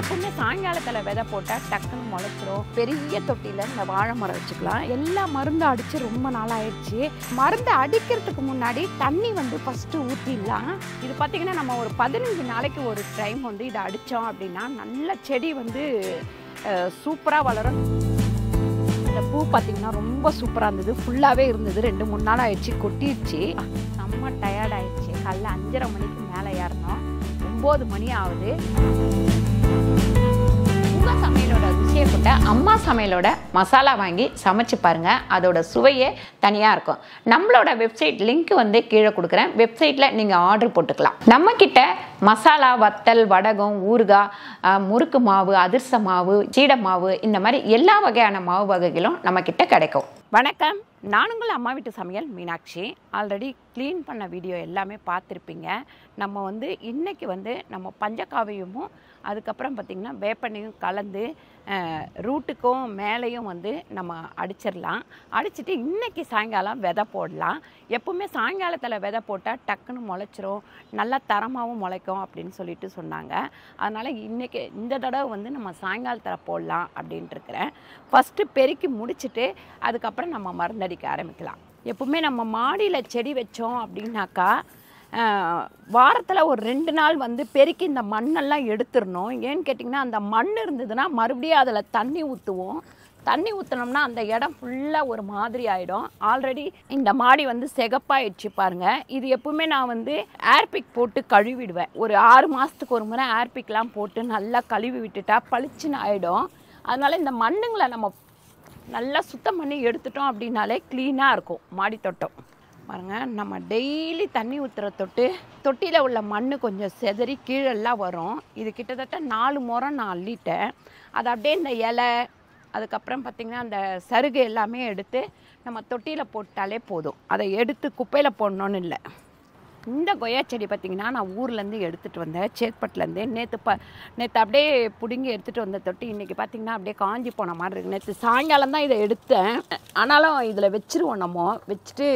எப்பவுமே சாயங்காலத்தில் விதை போட்டால் டக்குன்னு முளைச்சிரும். பெரிய தொட்டியில் இந்த வாழை மரம் வச்சுக்கலாம். எல்லா மருந்து அடித்து ரொம்ப நாள் ஆயிடுச்சு. மருந்து அடிக்கிறதுக்கு முன்னாடி தண்ணி வந்து ஃபஸ்ட்டு ஊற்றிடலாம். இது பார்த்திங்கன்னா நம்ம ஒரு 15 நாளைக்கு ஒரு டைம் வந்து இதை அடித்தோம் அப்படின்னா நல்ல செடி வந்து சூப்பராக வளரும். இந்த பூ பார்த்திங்கன்னா ரொம்ப சூப்பராக இருந்தது. ஃபுல்லாகவே இருந்தது. 2-3 நாள் ஆயிடுச்சு, கொட்டிடுச்சு. செம்ம டயர்ட் ஆயிடுச்சு. காலைல 5:30 மணிக்கு மேலே ஏறணும். 9 மணி ஆகுது. உங்கள் சமையலோட ருசியை கொண்ட அம்மா சமையலோட மசாலா வாங்கி சமைச்சு பாருங்கள். அதோட சுவையே தனியாக இருக்கும். நம்மளோட வெப்சைட் லிங்க் வந்து கீழே கொடுக்குறேன். வெப்சைட்டில் நீங்கள் ஆர்டர் போட்டுக்கலாம். நம்மக்கிட்ட மசாலா, வத்தல், வடகம், ஊறுகாய், முறுக்கு மாவு, அதிர்ச மாவு, சீடை மாவு, இந்த மாதிரி எல்லா வகையான மாவு வகைகளும் நம்மக்கிட்ட கிடைக்கும். வணக்கம், நான் உங்கள் அம்மா வீட்டு சமையல் மீனாட்சி. ஆல்ரெடி க்ளீன் பண்ண வீடியோ எல்லாமே பார்த்துருப்பீங்க. நம்ம வந்து இன்றைக்கி வந்து நம்ம பஞ்சகாவியமும் அதுக்கப்புறம் பார்த்திங்கன்னா வேப்பெண்ணையும் கலந்து ரூட்டுக்கும் மேலேயும் வந்து நம்ம அடிச்சிடலாம். அடிச்சுட்டு இன்றைக்கி சாயங்காலம் விதை போடலாம். எப்போவுமே சாயங்காலத்தில் விதை போட்டால் டக்குன்னு முளைச்சிரும், நல்லா தரமாகவும் முளைக்கும் அப்படின்னு சொல்லிட்டு சொன்னாங்க. அதனால் இன்றைக்கி இந்த தடவை வந்து நம்ம சாயங்காலத்தில் போடலாம் அப்படின்ட்டு இருக்கிறேன். ஃபஸ்ட்டு பெருக்கி முடிச்சுட்டு அதுக்கப்புறம் நம்ம மருந்தடிக்க ஆரம்பிக்கலாம். எப்போவுமே நம்ம மாடியில் செடி வச்சோம் அப்படின்னாக்கா வாரத்தில் ஒரு 2 நாள் வந்து பெருக்கி இந்த மண்ணெல்லாம் எடுத்துடணும். ஏன்னு கேட்டிங்கன்னா அந்த மண் இருந்ததுன்னா மறுபடியும் அதில் தண்ணி ஊற்றுவோம். தண்ணி ஊற்றினோம்னா அந்த இடம் ஃபுல்லாக ஒரு மாதிரி ஆகிடும். ஆல்ரெடி இந்த மாடி வந்து செகப்பாயிடுச்சு பாருங்கள். இது எப்பவுமே நான் வந்து ஏர்பிக் போட்டு கழுவிடுவேன். ஒரு 6 மாதத்துக்கு ஒரு முறை ஏர்பிக்லாம் போட்டு நல்லா கழுவி விட்டுட்டா பளிச்சுன்னு ஆகிடும். அதனால் இந்த மண்ணுங்களை நம்ம நல்லா சுத்தம் பண்ணி எடுத்துட்டோம் அப்படின்னாலே க்ளீனாக இருக்கும் மாடி தோட்டம். பாருங்கள், நம்ம டெய்லி தண்ணி ஊற்றுற தொட்டியில் உள்ள மண் கொஞ்சம் செதறி கீழெல்லாம் வரும். இது கிட்டத்தட்ட 4 முறை நான் அள்ளிட்டேன். அது அப்படியே இந்த இலை அதுக்கப்புறம் பார்த்திங்கன்னா அந்த சருகு எல்லாமே எடுத்து நம்ம தொட்டியில் போட்டாலே போதும். அதை எடுத்து குப்பையில் போடணுன்னு இல்லை. இந்த கொய்யா செடி பார்த்திங்கன்னா நான் ஊர்லேருந்து எடுத்துகிட்டு வந்தேன், சேத்பட்லேருந்து. நேற்று அப்படியே பிடுங்கி எடுத்துகிட்டு வந்த தொட்டி இன்றைக்கி பார்த்திங்கன்னா அப்படியே காஞ்சி போன மாதிரி இருக்குது. நேற்று சாயங்காலம் தான் இதை எடுத்தேன். ஆனாலும் இதில் வச்சுருவோம். நம்ம வச்சுட்டு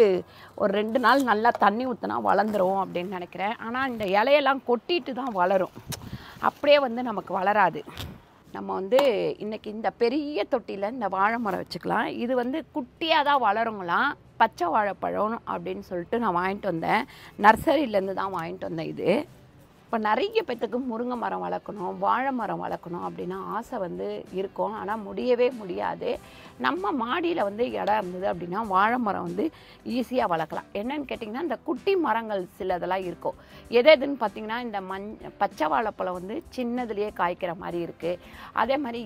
ஒரு 2 நாள் நல்லா தண்ணி ஊற்றினா வளர்ந்துரும் அப்படின்னு நினைக்கிறேன். ஆனால் இந்த இலையெல்லாம் கொட்டிட்டு தான் வளரும், அப்படியே வந்து நமக்கு வளராது. நம்ம வந்து இன்றைக்கி இந்த பெரிய தொட்டியில் இந்த வாழை மரம் வச்சுக்கலாம். இது வந்து குட்டியாக தான் வளருங்களாம். பச்சை வாழைப்பழம் அப்படின்னு சொல்லிட்டு நான் வாங்கிட்டு வந்தேன். நர்சரியிலேருந்து தான் வாங்கிட்டு வந்தேன். இது இப்போ நிறைய பேத்துக்கு முருங்கை மரம் வளர்க்கணும், வாழை மரம் வளர்க்கணும் அப்படின்னு ஆசை வந்து இருக்கும். ஆனால் முடியவே முடியாது. நம்ம மாடியில் வந்து இடம் இருந்தது அப்படின்னா வாழை மரம் வந்து ஈஸியாக வளர்க்கலாம். என்னன்னு கேட்டிங்கன்னா இந்த குட்டி மரங்கள் சிலதெல்லாம் இருக்கும். எதுன்னு பார்த்திங்கன்னா இந்த பச்சை வாழைப்பழம் வந்து சின்னதுலேயே காய்க்கிற மாதிரி இருக்குது. அதே மாதிரி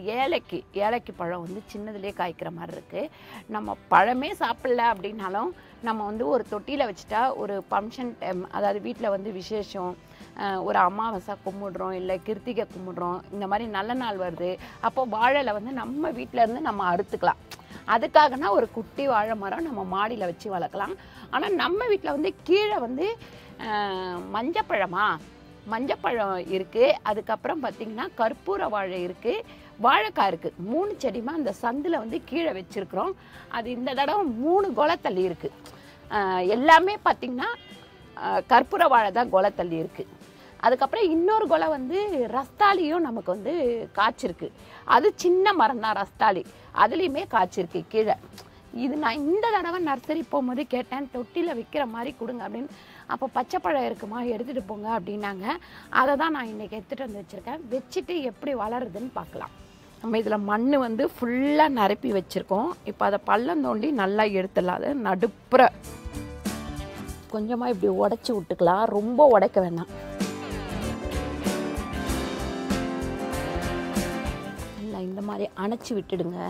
ஏலக்கி பழம் வந்து சின்னதுலேயே காய்க்கிற மாதிரி இருக்குது. நம்ம பழமே சாப்பிடல அப்படின்னாலும் நம்ம வந்து ஒரு தொட்டியில் வச்சுட்டா ஒரு ஃபங்க்ஷன் டைம், அதாவது வீட்டில் வந்து விசேஷம், ஒரு அமாவாசை கும்பிடுறோம், இல்லை கிருத்திகை கும்பிடுறோம், இந்த மாதிரி நல்ல நாள் வருது, அப்போ வாழையில் வந்து நம்ம வீட்டிலேருந்து நம்ம அறுத்துக்கலாம். அதுக்காகனா ஒரு குட்டி வாழை மரம் நம்ம மாடியில் வச்சு வளர்க்கலாம். ஆனால் நம்ம வீட்டில் வந்து கீழே வந்து மஞ்சப்பழம் இருக்குது. அதுக்கப்புறம் பார்த்திங்கன்னா கற்பூர வாழை இருக்குது, வாழைக்காய் இருக்குது. 3 செடிமா அந்த சந்தில் வந்து கீழே வச்சுருக்குறோம். அது இந்த தடவை 3 கொலை தள்ளி இருக்குது. எல்லாமே பார்த்திங்கன்னா கற்பூர வாழை தான் கொலை தள்ளி இருக்குது. அதுக்கப்புறம் இன்னொரு கொலை வந்து ரஸ்தாலியும் நமக்கு வந்து காய்ச்சிருக்கு. அது சின்ன மரம் தான் ரஸ்தாலி, அதுலேயுமே காய்ச்சிருக்கு கீழே. இது நான் இந்த தடவை நர்சரி போகும்போது கேட்டேன், தொட்டியில் விற்கிற மாதிரி கொடுங்க அப்படின்னு. அப்போ பச்சைப்பழம் இருக்குமா, எடுத்துகிட்டு போங்க அப்படின்னாங்க. அதை தான் நான் இன்றைக்கி எடுத்துகிட்டு வந்து வச்சுருக்கேன். வச்சுட்டு எப்படி வளருதுன்னு பார்க்கலாம். நம்ம இதில் மண் வந்து ஃபுல்லாக நிரப்பி வச்சுருக்கோம். இப்போ அதை பள்ளம் தோண்டி நல்லா எடுத்துடலாம். அது நடுப்புற கொஞ்சமாக இப்படி உடச்சி விட்டுக்கலாம், ரொம்ப உடைக்க வேணாம். நல்லா இந்த மாதிரி அணைச்சி விட்டுடுங்க.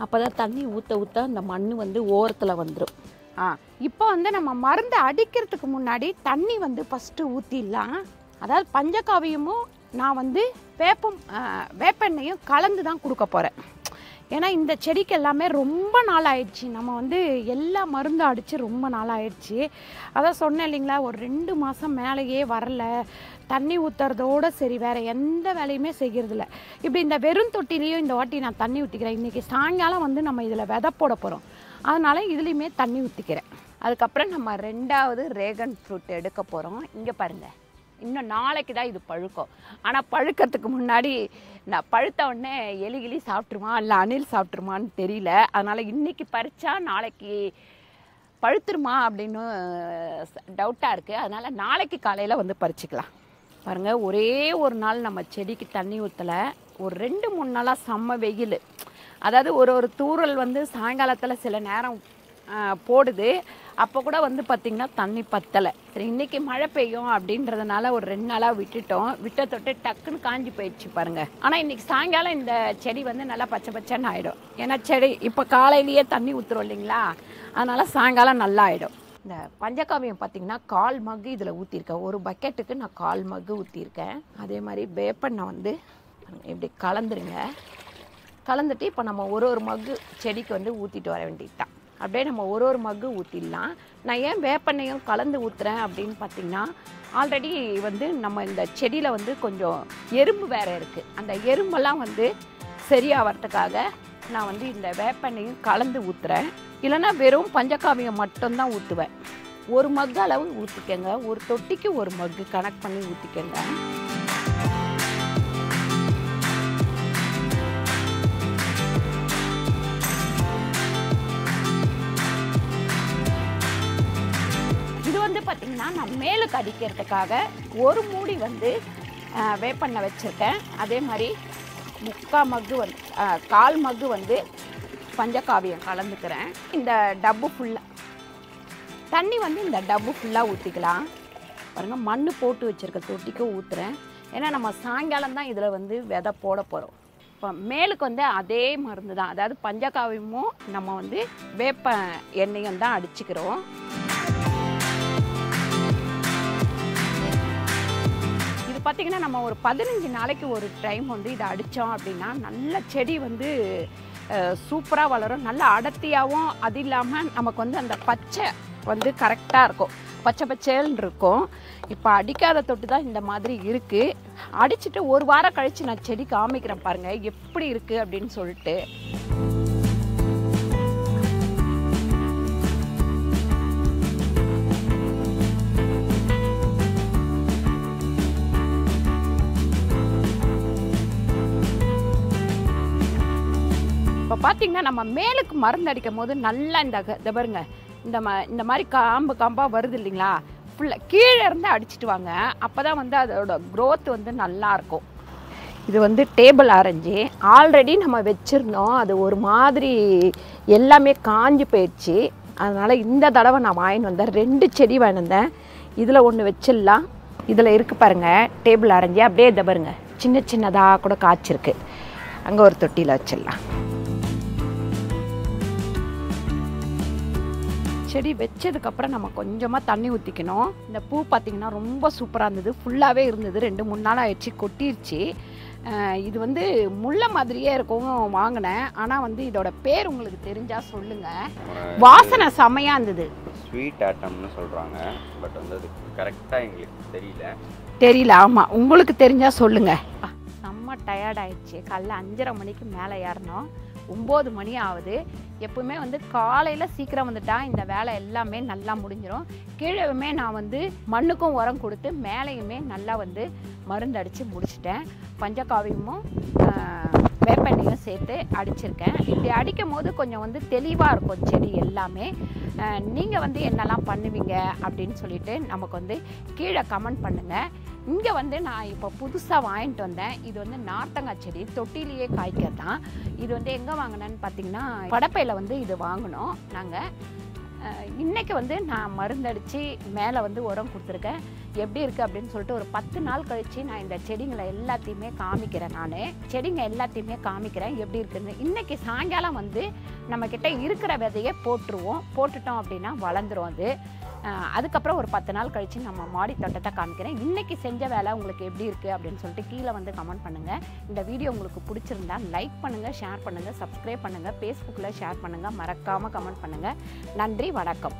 அப்போ தான் தண்ணி ஊற்ற அந்த மண் வந்து ஓரத்தில் வந்துடும். இப்போ வந்து நம்ம மருந்து அடிக்கிறதுக்கு முன்னாடி தண்ணி வந்து ஃபஸ்ட்டு ஊற்றிடலாம். அதாவது பஞ்சகாவியமும் நான் வந்து வேப்பெண்ணையும் கலந்து தான் கொடுக்க போகிறேன். ஏன்னா இந்த செடிக்கு எல்லாமே ரொம்ப நாள் ஆயிடுச்சு. நம்ம வந்து எல்லா மருந்தும் அடித்து ரொம்ப நாள் ஆயிடுச்சு. அதான் சொன்னேன் இல்லைங்களா, ஒரு 2 மாதம் மேலேயே வரல. தண்ணி ஊற்றுறதோடு சரி, வேறு எந்த வேலையுமே செய்கிறதில்ல. இப்படி இந்த வெறும் தொட்டிலையும் இந்த வாட்டி நான் தண்ணி ஊற்றிக்கிறேன். இன்றைக்கி சாயங்காலம் வந்து நம்ம இதில் விதை போட போகிறோம். அதனால் இதுலேயுமே தண்ணி ஊற்றிக்கிறேன். அதுக்கப்புறம் நம்ம 2வது ரேகன் ஃப்ரூட் எடுக்க போகிறோம். இங்கே பாருங்கள், இன்னும் நாளைக்கு தான் இது பழுக்கும். ஆனால் பழுக்கிறதுக்கு முன்னாடி நான் பழுத்த உடனே எலி சாப்பிட்ருமா இல்லை அணில் சாப்பிட்ருமான்னு தெரியல. அதனால் இன்றைக்கி பறித்தா நாளைக்கு பழுத்துருமா அப்படின்னு டவுட்டாக இருக்குது. அதனால் நாளைக்கு காலையில் வந்து பறிச்சிக்கலாம். பாருங்கள், ஒரே ஒரு நாள் நம்ம செடிக்கு தண்ணி ஊற்றலை. ஒரு 2-3 நாளாக செம்ம வெயில். அதாவது ஒரு தூறல் வந்து சாயங்காலத்தில் சில நேரம் போடுது. அப்போ கூட வந்து பார்த்திங்கன்னா தண்ணி பத்தலை. சரி, இன்றைக்கி மழை பெய்யும் அப்படின்றதுனால ஒரு 2 நாளாக விட்டுட்டோம். விட்ட தொட்டு டக்குன்னு காஞ்சி போயிடுச்சு பாருங்கள். ஆனால் இன்றைக்கி சாயங்காலம் இந்த செடி வந்து நல்லா பச்சை பச்சைன்னு ஆகிடும். ஏன்னா செடி இப்போ காலையிலேயே தண்ணி ஊற்றுறோம் இல்லைங்களா, அதனால் சாயங்காலம் நல்லா ஆகிடும். இந்த பஞ்சகாவியம் பார்த்திங்கன்னா 1/4 மக்கு இதில் ஊற்றிருக்கேன். ஒரு பக்கெட்டுக்கு நான் 1/4 மக்கு ஊற்றிருக்கேன். அதே மாதிரி வேப்பெண்ணெய் வந்து இப்படி கலந்துருங்க. கலந்துட்டு இப்போ நம்ம ஒரு மக்கு செடிக்கு வந்து ஊற்றிட்டு வர வேண்டியது தான். அப்படியே நம்ம ஒரு மக்கு ஊற்றிடலாம். நான் ஏன் வேப்பெண்ணையும் கலந்து ஊற்றுறேன் அப்படின்னு பார்த்திங்கன்னா, ஆல்ரெடி வந்து நம்ம இந்த செடியில் வந்து கொஞ்சம் எறும்பு வேறு இருக்குது. அந்த எறும்பெல்லாம் வந்து சரியாகிறதுக்காக நான் வந்து இந்த வேப்பெண்ணையும் கலந்து ஊற்றுறேன். இல்லைன்னா வெறும் பஞ்சகாவியம் மட்டும்தான் ஊற்றுவேன். 1 மக்கு அளவு ஊற்றிக்கங்க. ஒரு தொட்டிக்கு 1 மக்கு கணக்கு பண்ணி ஊற்றிக்கங்க. பார்த்திங்கன்னா நான் மேலுக்கு அடிக்கிறதுக்காக 1 மூடி வந்து வேப்பெண்ணெய் வச்சுருக்கேன். அதே மாதிரி 3/4 மக்கு வந்து 1/4 மக்கு வந்து பஞ்சகாவியம் கலந்துக்கிறேன். இந்த டப்பு ஃபுல்லாக தண்ணி வந்து இந்த டப்பு ஃபுல்லாக ஊற்றிக்கலாம். பாருங்கள், மண் போட்டு வச்சுருக்க தொட்டிக்கு ஊற்றுறேன். ஏன்னா நம்ம சாயங்காலம் தான் இதில் வந்து விதை போட போகிறோம். இப்போ மேலுக்கு வந்து அதே மருந்து தான், அதாவது பஞ்சகாவியமும் நம்ம வந்து வேப்ப எண்ணெயும் தான் அடிச்சுக்கிறோம். பார்த்திங்கன்னா நம்ம ஒரு 15 நாளைக்கு ஒரு டைம் வந்து இதை அடித்தோம் அப்படின்னா நல்ல செடி வந்து சூப்பராக வளரும். நல்ல அடர்த்தியாகவும், அது இல்லாமல் நமக்கு வந்து அந்த பச்சை வந்து கரெக்டாக இருக்கும், பச்சை பச்சைன்னு இருக்கும். இப்போ அடிக்காத தொட்டு தான் இந்த மாதிரி இருக்குது. அடிச்சுட்டு 1 வாரம் கழித்து நான் செடி காமிக்கிறேன் பாருங்கள் எப்படி இருக்குது அப்படின்னு சொல்லிட்டு. இப்போ பார்த்திங்கன்னா நம்ம மேலுக்கு மருந்து அடிக்கும் போது நல்லா இந்த பாருங்க இந்த மாதிரி காம்பாக வருது இல்லைங்களா, ஃபுல்லாக கீழே இருந்து அடிச்சுட்டு வாங்க. அப்போ தான் வந்து அதோட க்ரோத் வந்து நல்லாயிருக்கும். இது வந்து டேபிள் ஆரஞ்சு ஆல்ரெடி நம்ம வச்சுருந்தோம். அது ஒரு மாதிரி எல்லாமே காஞ்சி போயிடுச்சு. அதனால் இந்த தடவை நான் வாங்கிட்டு வந்தேன். 2 செடி வாங்கிட்டு வந்தேன். இதில் ஒன்று வச்சிடலாம். இதில் இருக்குது பாருங்கள் டேபிள் ஆரஞ்சு. அப்படியே இதை பாருங்க சின்னதாக கூட காய்ச்சிருக்கு. அங்கே ஒரு தொட்டியில் வச்சிடலாம். செடி வச்சதுக்கப்புறம் நம்ம கொஞ்சமாக தண்ணி ஊற்றிக்கணும். இந்த பூ பார்த்திங்கன்னா ரொம்ப சூப்பராக இருந்தது. ஃபுல்லாகவே இருந்தது. 2-3 நாள் ஆயிடுச்சு, கொட்டிருச்சு. இது வந்து முல்லை மாதிரியே இருக்கும் வாங்கினேன். ஆனால் வந்து இதோட பேர் உங்களுக்கு தெரிஞ்சால் சொல்லுங்கள். வாசனை செம்மையாக இருந்தது. ஸ்வீட் ஆட்டம்னு சொல்கிறாங்க. பட் வந்து அது கரெக்டாக எங்களுக்கு தெரியல. ஆமாம், உங்களுக்கு தெரிஞ்சால் சொல்லுங்கள். செம்ம டயர்ட் ஆயிடுச்சு. காலைல 5:30 மணிக்கு மேலே ஏறணும். 9 மணி ஆகுது. எப்பவுமே வந்து காலையில் சீக்கிரம் வந்துட்டா இந்த வேலை எல்லாமே நல்லா முடிஞ்சிடும். கீழேயுமே நான் வந்து மண்ணுக்கும் உரம் கொடுத்து மேலேயுமே நல்லா வந்து மருந்து அடித்து முடிச்சிட்டேன். பஞ்சகாவியமும் வேப்பெண்ணையும் சேர்த்து அடிச்சிருக்கேன். இப்படி அடிக்கும் போது கொஞ்சம் வந்து தெளிவாக இருக்கும் செடி எல்லாமே. நீங்கள் வந்து என்னெல்லாம் பண்ணுவீங்க அப்படின்னு சொல்லிட்டு நமக்கு வந்து கீழே கமெண்ட் பண்ணுங்கள். இங்கே வந்து நான் இப்போ புதுசாக வாங்கிட்டு வந்தேன். இது வந்து நார்த்தங்காய் செடி, தொட்டிலேயே காய்க்கிறதான். இது வந்து எங்கே வாங்கினேன்னு பார்த்தீங்கன்னா படப்பையில் வந்து இது வாங்கினோம் நாங்கள். இன்றைக்கி வந்து நான் மருந்தடித்து மேலே வந்து உரம் கொடுத்துருக்கேன். எப்படி இருக்குது அப்படின்னு சொல்லிட்டு ஒரு 10 நாள் கழித்து நான் இந்த செடிங்களை எல்லாத்தையுமே காமிக்கிறேன். நான் செடிங்க எல்லாத்தையுமே காமிக்கிறேன் எப்படி இருக்குன்னு. இன்றைக்கி சாயங்காலம் வந்து நம்மக்கிட்ட இருக்கிற விதையை போட்டுட்டோம் அப்படின்னா வளர்ந்துடும் அது. அதுக்கப்புறம் ஒரு 10 நாள் கழித்து நம்ம மாடி தோட்டத்தை காமிக்கிறேன். இன்றைக்கி செஞ்ச வேலை உங்களுக்கு எப்படி இருக்குது அப்படின்னு சொல்லிட்டு கீழே வந்து கமெண்ட் பண்ணுங்கள். இந்த வீடியோ உங்களுக்கு பிடிச்சிருந்தா லைக் பண்ணுங்கள், ஷேர் பண்ணுங்கள், சப்ஸ்கிரைப் பண்ணுங்கள், ஃபேஸ்புக்கில் ஷேர் பண்ணுங்கள், மறக்காமல் கமெண்ட் பண்ணுங்கள். நன்றி, வணக்கம்.